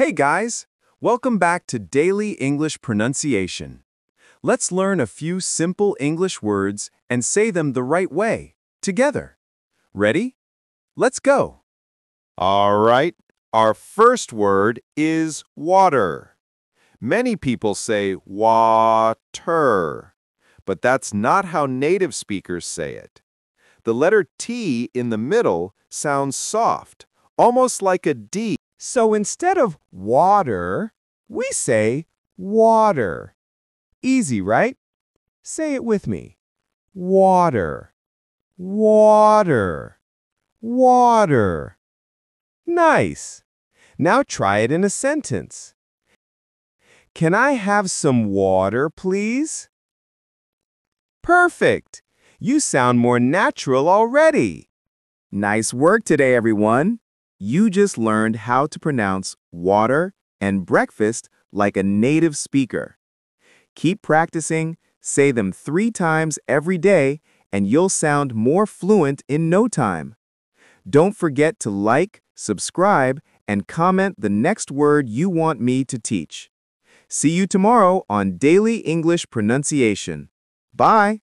Hey guys! Welcome back to Daily English Pronunciation. Let's learn a few simple English words and say them the right way, together. Ready? Let's go! All right, our first word is water. Many people say wa-ter, but that's not how native speakers say it. The letter T in the middle sounds soft, almost like a D. So instead of water, we say water. Easy, right? Say it with me. Water, water, water. Nice! Now try it in a sentence. Can I have some water, please? Perfect! You sound more natural already. Nice work today, everyone. You just learned how to pronounce water and breakfast like a native speaker. Keep practicing, say them 3 times every day, and you'll sound more fluent in no time. Don't forget to like, subscribe, and comment the next word you want me to teach. See you tomorrow on Daily English Pronunciation. Bye!